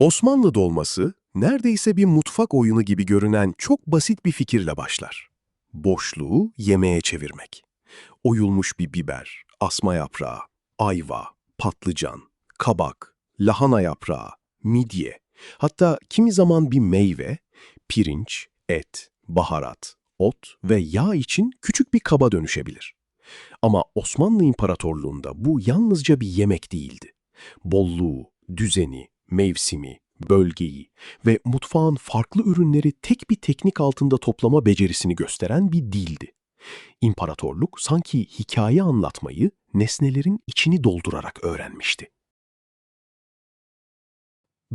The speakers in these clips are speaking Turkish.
Osmanlı dolması, neredeyse bir mutfak oyunu gibi görünen çok basit bir fikirle başlar. Boşluğu yemeğe çevirmek. Oyulmuş bir biber, asma yaprağı, ayva, patlıcan, kabak, lahana yaprağı, midye, hatta kimi zaman bir meyve, pirinç, et, baharat, ot ve yağ için küçük bir kaba dönüşebilir. Ama Osmanlı İmparatorluğu'nda bu yalnızca bir yemek değildi. Bolluğu, düzeni, mevsimi, bölgeyi ve mutfağın farklı ürünleri tek bir teknik altında toplama becerisini gösteren bir dildi. İmparatorluk sanki hikaye anlatmayı nesnelerin içini doldurarak öğrenmişti.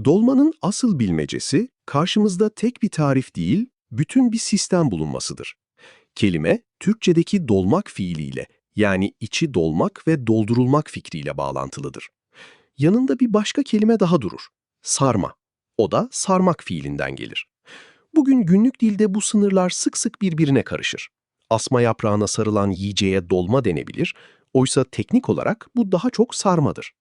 Dolmanın asıl bilmecesi karşımızda tek bir tarif değil, bütün bir sistem bulunmasıdır. Kelime, Türkçedeki dolmak fiiliyle, yani içi dolmak ve doldurulmak fikriyle bağlantılıdır. Yanında bir başka kelime daha durur. Sarma. O da sarmak fiilinden gelir. Bugün günlük dilde bu sınırlar sık sık birbirine karışır. Asma yaprağına sarılan yiyeceğe dolma denebilir, oysa teknik olarak bu daha çok sarmadır.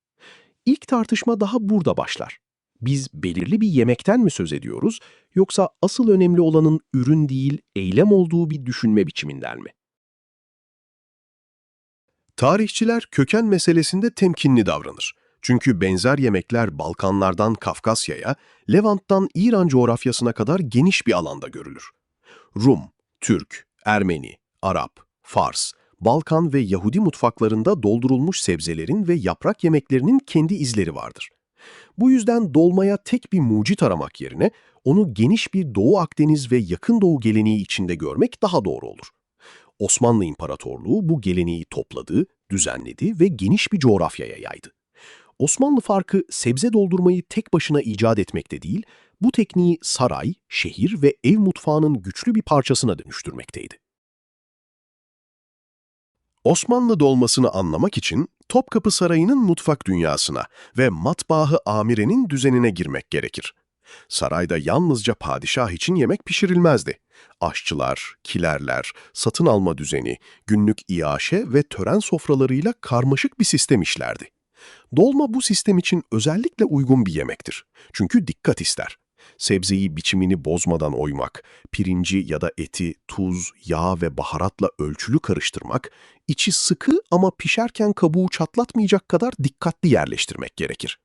İlk tartışma daha burada başlar. Biz belirli bir yemekten mi söz ediyoruz, yoksa asıl önemli olanın ürün değil, eylem olduğu bir düşünme biçiminden mi? Tarihçiler köken meselesinde temkinli davranır. Çünkü benzer yemekler Balkanlardan Kafkasya'ya, Levant'tan İran coğrafyasına kadar geniş bir alanda görülür. Rum, Türk, Ermeni, Arap, Fars, Balkan ve Yahudi mutfaklarında doldurulmuş sebzelerin ve yaprak yemeklerinin kendi izleri vardır. Bu yüzden dolmaya tek bir mucit aramak yerine onu geniş bir Doğu Akdeniz ve Yakın Doğu geleneği içinde görmek daha doğru olur. Osmanlı İmparatorluğu bu geleneği topladı, düzenledi ve geniş bir coğrafyaya yaydı. Osmanlı farkı sebze doldurmayı tek başına icat etmekte değil, bu tekniği saray, şehir ve ev mutfağının güçlü bir parçasına dönüştürmekteydi. Osmanlı dolmasını anlamak için Topkapı Sarayı'nın mutfak dünyasına ve Matbaa-ı Amire'nin düzenine girmek gerekir. Sarayda yalnızca padişah için yemek pişirilmezdi. Aşçılar, kilerler, satın alma düzeni, günlük iaşe ve tören sofralarıyla karmaşık bir sistem işlerdi. Dolma bu sistem için özellikle uygun bir yemektir. Çünkü dikkat ister. Sebzeyi biçimini bozmadan oymak, pirinci ya da eti tuz, yağ ve baharatla ölçülü karıştırmak, içi sıkı ama pişerken kabuğu çatlatmayacak kadar dikkatli yerleştirmek gerekir.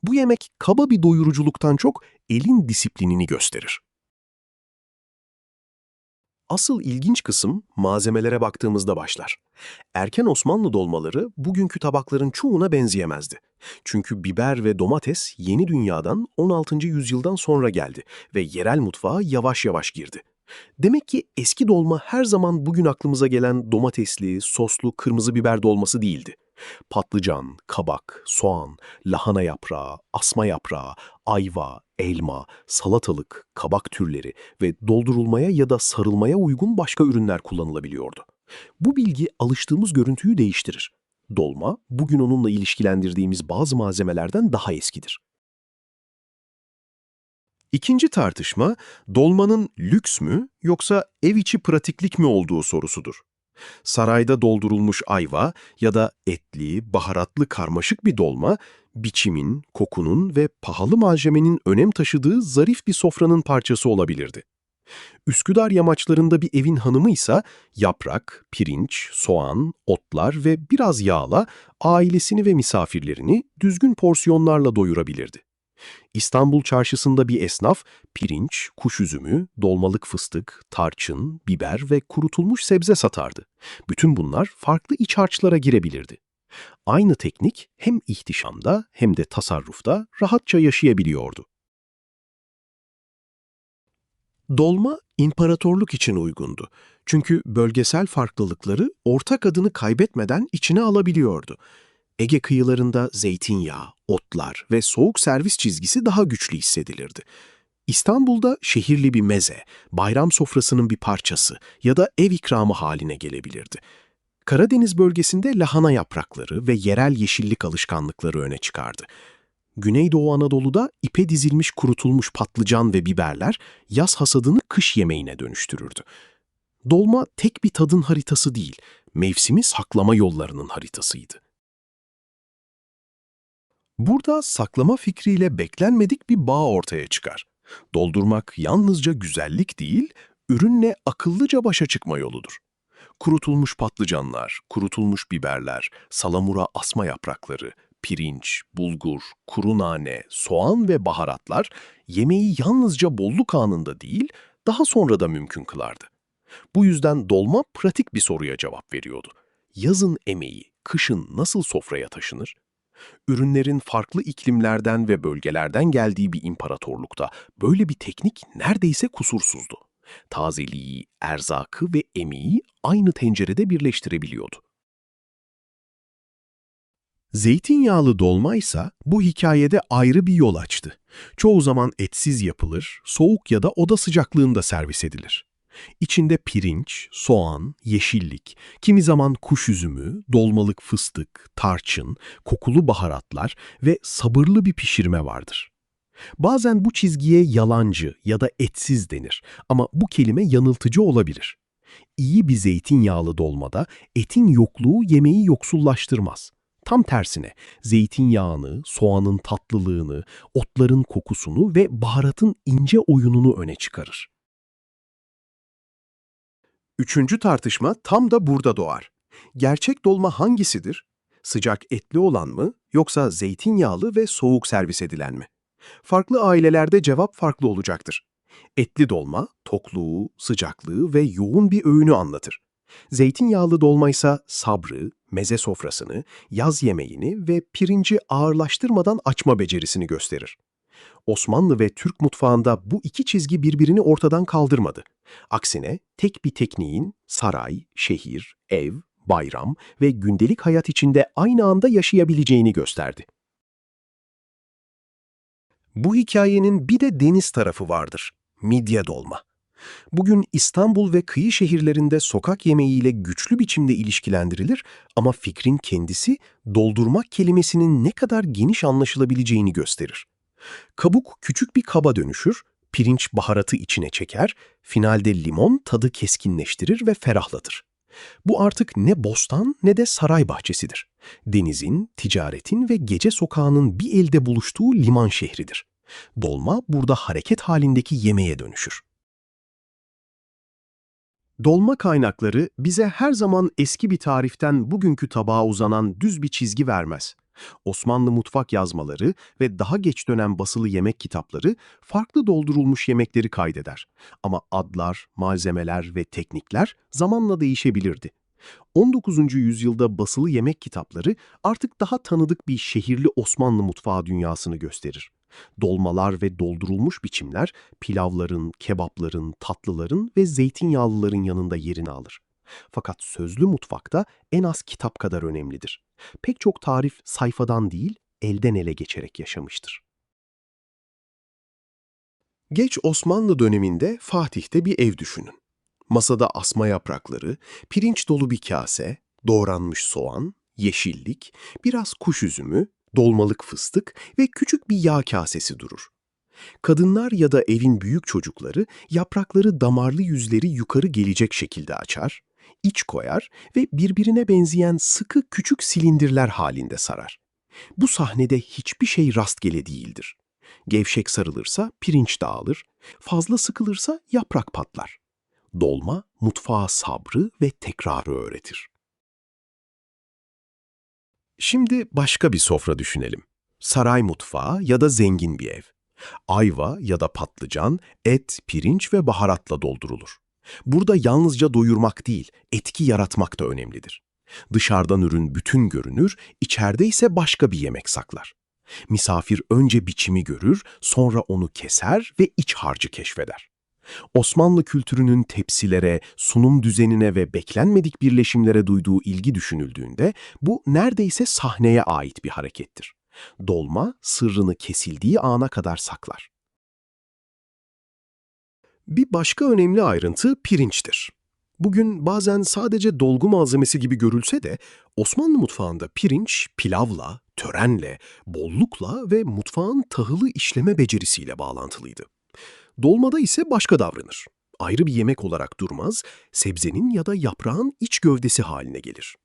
Bu yemek kaba bir doyuruculuktan çok elin disiplinini gösterir. Asıl ilginç kısım malzemelere baktığımızda başlar. Erken Osmanlı dolmaları bugünkü tabakların çoğuna benzeyemezdi. Çünkü biber ve domates yeni dünyadan 16. yüzyıldan sonra geldi ve yerel mutfağa yavaş yavaş girdi. Demek ki eski dolma her zaman bugün aklımıza gelen domatesli, soslu kırmızı biber dolması değildi. Patlıcan, kabak, soğan, lahana yaprağı, asma yaprağı, ayva, elma, salatalık, kabak türleri ve doldurulmaya ya da sarılmaya uygun başka ürünler kullanılabiliyordu. Bu bilgi alıştığımız görüntüyü değiştirir. Dolma, bugün onunla ilişkilendirdiğimiz bazı malzemelerden daha eskidir. İkinci tartışma, dolmanın lüks mü yoksa ev içi pratiklik mi olduğu sorusudur. Sarayda doldurulmuş ayva ya da etli, baharatlı karmaşık bir dolma, biçimin, kokunun ve pahalı malzemenin önem taşıdığı zarif bir sofranın parçası olabilirdi. Üsküdar yamaçlarında bir evin hanımıysa yaprak, pirinç, soğan, otlar ve biraz yağla ailesini ve misafirlerini düzgün porsiyonlarla doyurabilirdi. İstanbul çarşısında bir esnaf pirinç, kuş üzümü, dolmalık fıstık, tarçın, biber ve kurutulmuş sebze satardı. Bütün bunlar farklı iç harçlara girebilirdi. Aynı teknik hem ihtişamda hem de tasarrufta rahatça yaşayabiliyordu. Dolma, imparatorluk için uygundu. Çünkü bölgesel farklılıkları ortak adını kaybetmeden içine alabiliyordu. Ege kıyılarında zeytinyağı, otlar ve soğuk servis çizgisi daha güçlü hissedilirdi. İstanbul'da şehirli bir meze, bayram sofrasının bir parçası ya da ev ikramı haline gelebilirdi. Karadeniz bölgesinde lahana yaprakları ve yerel yeşillik alışkanlıkları öne çıkardı. Güneydoğu Anadolu'da ipe dizilmiş kurutulmuş patlıcan ve biberler yaz hasadını kış yemeğine dönüştürürdü. Dolma tek bir tadın haritası değil, mevsimi saklama yollarının haritasıydı. Burada saklama fikriyle beklenmedik bir bağ ortaya çıkar. Doldurmak yalnızca güzellik değil, ürünle akıllıca başa çıkma yoludur. Kurutulmuş patlıcanlar, kurutulmuş biberler, salamura asma yaprakları, pirinç, bulgur, kuru nane, soğan ve baharatlar yemeği yalnızca bolluk anında değil, daha sonra da mümkün kılardı. Bu yüzden dolma pratik bir soruya cevap veriyordu. Yazın emeği, kışın nasıl sofraya taşınır? Ürünlerin farklı iklimlerden ve bölgelerden geldiği bir imparatorlukta böyle bir teknik neredeyse kusursuzdu. Tazeliği, erzakı ve emeği aynı tencerede birleştirebiliyordu. Zeytinyağlı dolma ise bu hikayede ayrı bir yol açtı. Çoğu zaman etsiz yapılır, soğuk ya da oda sıcaklığında servis edilir. İçinde pirinç, soğan, yeşillik, kimi zaman kuş üzümü, dolmalık fıstık, tarçın, kokulu baharatlar ve sabırlı bir pişirme vardır. Bazen bu çizgiye yalancı ya da etsiz denir ama bu kelime yanıltıcı olabilir. İyi bir zeytinyağlı dolmada etin yokluğu yemeği yoksullaştırmaz. Tam tersine zeytinyağını, soğanın tatlılığını, otların kokusunu ve baharatın ince oyununu öne çıkarır. Üçüncü tartışma tam da burada doğar. Gerçek dolma hangisidir? Sıcak etli olan mı yoksa zeytinyağlı ve soğuk servis edilen mi? Farklı ailelerde cevap farklı olacaktır. Etli dolma, tokluğu, sıcaklığı ve yoğun bir öğünü anlatır. Zeytinyağlı dolma ise sabrı, meze sofrasını, yaz yemeğini ve pirinci ağırlaştırmadan açma becerisini gösterir. Osmanlı ve Türk mutfağında bu iki çizgi birbirini ortadan kaldırmadı. Aksine tek bir tekniğin saray, şehir, ev, bayram ve gündelik hayat içinde aynı anda yaşayabileceğini gösterdi. Bu hikayenin bir de deniz tarafı vardır. Midye dolma. Bugün İstanbul ve kıyı şehirlerinde sokak yemeğiyle güçlü biçimde ilişkilendirilir ama fikrin kendisi doldurmak kelimesinin ne kadar geniş anlaşılabileceğini gösterir. Kabuk küçük bir kaba dönüşür, pirinç baharatı içine çeker, finalde limon tadı keskinleştirir ve ferahlatır. Bu artık ne bostan ne de saray bahçesidir. Denizin, ticaretin ve gece sokağının bir elde buluştuğu liman şehridir. Dolma burada hareket halindeki yemeğe dönüşür. Dolma kaynakları bize her zaman eski bir tariften bugünkü tabağa uzanan düz bir çizgi vermez. Osmanlı mutfak yazmaları ve daha geç dönem basılı yemek kitapları farklı doldurulmuş yemekleri kaydeder. Ama adlar, malzemeler ve teknikler zamanla değişebilirdi. 19. yüzyılda basılı yemek kitapları artık daha tanıdık bir şehirli Osmanlı mutfağı dünyasını gösterir. Dolmalar ve doldurulmuş biçimler pilavların, kebapların, tatlıların ve zeytinyağlıların yanında yerini alır. Fakat sözlü mutfakta en az kitap kadar önemlidir. Pek çok tarif sayfadan değil, elden ele geçerek yaşamıştır. Geç Osmanlı döneminde Fatih'te bir ev düşünün. Masada asma yaprakları, pirinç dolu bir kase, doğranmış soğan, yeşillik, biraz kuş üzümü, dolmalık fıstık ve küçük bir yağ kasesi durur. Kadınlar ya da evin büyük çocukları yaprakları damarlı yüzleri yukarı gelecek şekilde açar, iç koyar ve birbirine benzeyen sıkı küçük silindirler halinde sarar. Bu sahnede hiçbir şey rastgele değildir. Gevşek sarılırsa pirinç dağılır, fazla sıkılırsa yaprak patlar. Dolma, mutfağa sabrı ve tekrarı öğretir. Şimdi başka bir sofra düşünelim. Saray mutfağı ya da zengin bir ev. Ayva ya da patlıcan, et, pirinç ve baharatla doldurulur. Burada yalnızca doyurmak değil, etki yaratmak da önemlidir. Dışarıdan ürün bütün görünür, içeride ise başka bir yemek saklar. Misafir önce biçimi görür, sonra onu keser ve iç harcı keşfeder. Osmanlı kültürünün tepsilere, sunum düzenine ve beklenmedik birleşimlere duyduğu ilgi düşünüldüğünde bu neredeyse sahneye ait bir harekettir. Dolma sırrını kesildiği ana kadar saklar. Bir başka önemli ayrıntı pirinçtir. Bugün bazen sadece dolgu malzemesi gibi görülse de Osmanlı mutfağında pirinç pilavla, törenle, bollukla ve mutfağın tahılı işleme becerisiyle bağlantılıydı. Dolmada ise başka davranır. Ayrı bir yemek olarak durmaz, sebzenin ya da yaprağın iç gövdesi haline gelir.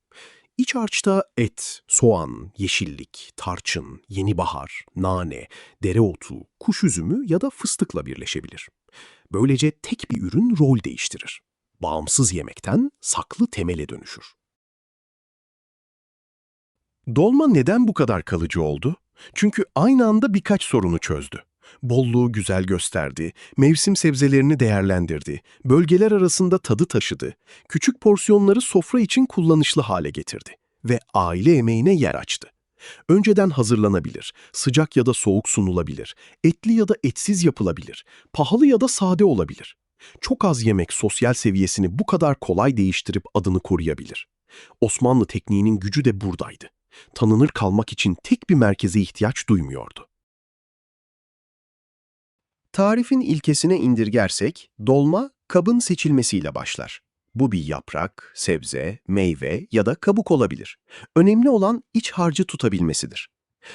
İç harçta et, soğan, yeşillik, tarçın, yenibahar, nane, dereotu, kuş üzümü ya da fıstıkla birleşebilir. Böylece tek bir ürün rol değiştirir. Bağımsız yemekten saklı temele dönüşür. Dolma neden bu kadar kalıcı oldu? Çünkü aynı anda birkaç sorunu çözdü. Bolluğu güzel gösterdi, mevsim sebzelerini değerlendirdi, bölgeler arasında tadı taşıdı, küçük porsiyonları sofra için kullanışlı hale getirdi ve aile yemeğine yer açtı. Önceden hazırlanabilir, sıcak ya da soğuk sunulabilir, etli ya da etsiz yapılabilir, pahalı ya da sade olabilir. Çok az yemek sosyal seviyesini bu kadar kolay değiştirip adını koruyabilir. Osmanlı tekniğinin gücü de buradaydı. Tanınır kalmak için tek bir merkeze ihtiyaç duymuyordu. Tarifin ilkesine indirgersek, dolma kabın seçilmesiyle başlar. Bu bir yaprak, sebze, meyve ya da kabuk olabilir. Önemli olan iç harcı tutabilmesidir.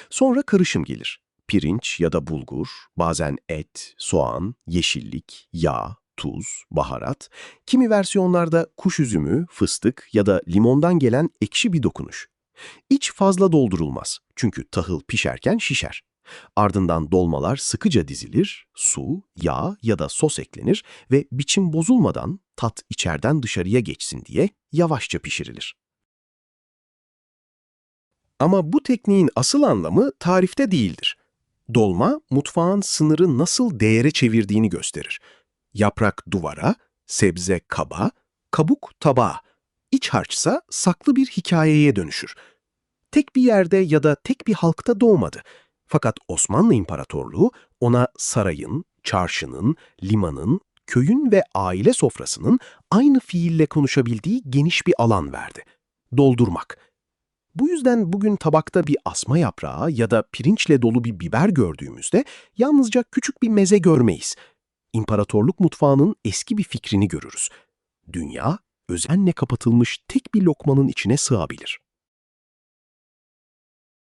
Sonra karışım gelir. Pirinç ya da bulgur, bazen et, soğan, yeşillik, yağ, tuz, baharat, kimi versiyonlarda kuş üzümü, fıstık ya da limondan gelen ekşi bir dokunuş. İç fazla doldurulmaz çünkü tahıl pişerken şişer. Ardından dolmalar sıkıca dizilir, su, yağ ya da sos eklenir ve biçim bozulmadan tat içeriden dışarıya geçsin diye yavaşça pişirilir. Ama bu tekniğin asıl anlamı tarifte değildir. Dolma, mutfağın sınırı nasıl değere çevirdiğini gösterir. Yaprak duvara, sebze kaba, kabuk tabağa. İç harçsa saklı bir hikayeye dönüşür. Tek bir yerde ya da tek bir halkta doğmadı. Fakat Osmanlı İmparatorluğu ona sarayın, çarşının, limanın, köyün ve aile sofrasının aynı fiille konuşabildiği geniş bir alan verdi. Doldurmak. Bu yüzden bugün tabakta bir asma yaprağı ya da pirinçle dolu bir biber gördüğümüzde yalnızca küçük bir meze görmeyiz. İmparatorluk mutfağının eski bir fikrini görürüz. Dünya, özenle kapatılmış tek bir lokmanın içine sığabilir.